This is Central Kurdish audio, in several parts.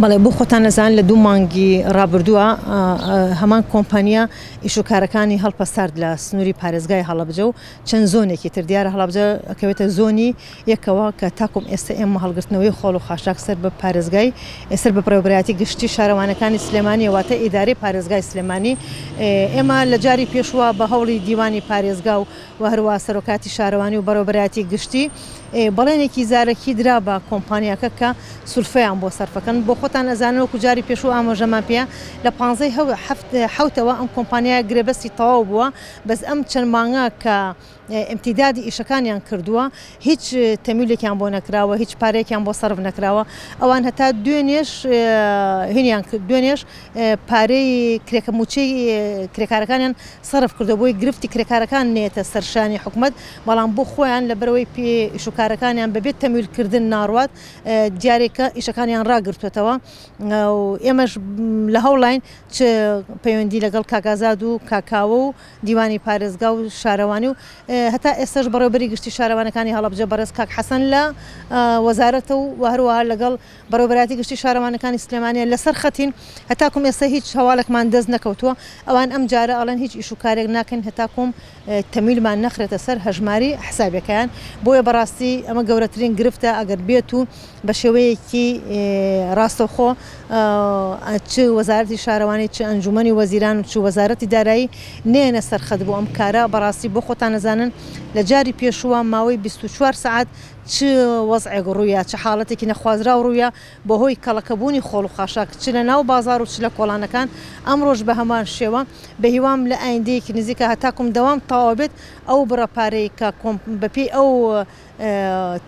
بەڵێ بۆ خۆتان نەزان لە 2 مانگی ڕابردووە هەمان کۆمپانیا ئیشوکارەکانی هەڵپەسارد لە سنووری پارێزگای هەڵەبجە و چەند زۆنێکی تر دیارە هەڵەبجە ئەکەوێتە زۆنی یەکەوە کە تاکۆم ئێستا ئێمە هەڵگرتنەوەی خۆڵ و خاشاک سەر بە پارێزگای سەر بە پڕێوەبەرایەتی گشتی شارەوانەکانی سلێمانی واتە ئیدارەی پارێزگای سلێمانی ئێمە لە جاری پێشوە بە هەوڵی دیوانی پارێزگا و هەروە سەرۆکاتی شارەوانی و بەڕێوەبەرایەتی گشتی بەڵێنێکی زارەکی درا بە کۆمپانیاکە کە سولفەیان بۆ سەرفەکەن بۆ خۆتان ئەزانەوە جاری پێشوو ئاماژەمان پێە لە 15/7ەوە ئەم کۆمپانیای گرێبەستی تەواو بووە بەس ئەم چەند مانگە کە ئیمتیدادی ئیشەکانیان کردووە هیچ تەمیلێکیان بۆ نەکراوە هیچ پارێکیان بۆ سەرف نەکراوە ئەوان هەتا دوێنێش هینیان دوێنێش پارەی کرێکەموچەی کرێکارەکانیان سەرف کردو بۆی گرفتی کرێکارەکان نێتە سەرشانی حکوومەت بەڵام بۆ خۆیان لەبەرەوەی پێ ئیشوکارەکانیان بەبێت تەمیلکردن ناڕوات دیارێکە ئیشەکانیان ڕاگرتوێتەوە ئێمەش لە هەوڵین چ پەیوەندی لەگەڵ کاگازاد و کاکاوە و دیوانی پارێزگا و شارەوانی و هەتا ئێستاش بەڕێوەبەری گشتی شارەوانەکانی هەڵەبجە بەڕێز کاک حەسەن لە وەزارەتە و هەروەها لەگەڵ بەڕێوەبەرایەتی گشتی شارەوانەکانی سلێمانیە لەسەر خەتین هەتاکوم ئێستا هیچ هەواڵێکمان دەست نەکەوتووە ئەوان ئەم جارە ئەڵێن هیچ ئیشوکارێک ناکەن هەتاکوم تەمیلمان نەخرێتە سەر هەژماری حسابەکەیان بۆیە بەڕاستی ئەمە گەورەترین گرفتە ئەگەر بێت و بە شێوەیەکی ڕاستەوخۆ چ وەزارەتی شارەوانی چ ئەنجومەنی وەزیران و چ وەزارەتی دارایی نێنە سەرخەت بۆ ئەم کارە بەڕاستی بۆ خۆتان نەزانن لە جاری پێشووە ماوەی 24 سعات چ وەزعێک ڕوویە چه حاڵەتێکی نەخوازرا و ڕوویە بەهۆی کەڵەکەبوونی خۆڵ و خاشاک چ لە ناو بازار و چ لە کۆڵانەکان ئەمڕۆژ بە هەمان شێوە بە هیوام لە ئایندەیەکی نزیکە هەتاکوم دەوام تەواو بێت ئەو بڕەپارەی کە بەپێی ئەو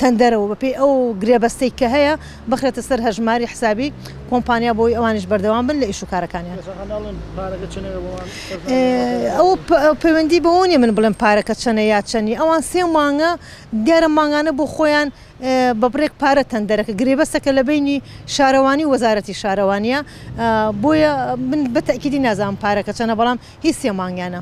تەندەرەوە بەپێی ئەو گرێبەستەی کە هەیە بخرێتە سەر هەژماری حسابی کۆمپانیا بۆی ئەوانش بەردەوام بن لە ئیشوکارەکانیان ئەو پەیوەندی بەوەنیە من بڵێم پارەکە چەنە یا چەنی ئەوان 3 مانگە دیارە مانگانە بۆ خۆیان بە بڕێک پارە تەندەرەکە گرێبەستەکە لە بینی شارەوانی وەزارەتی شارەوانیە بۆیە من بە تەکیدی نازانم پارەکە چەنە بەڵام هیچ 3 مانگیانە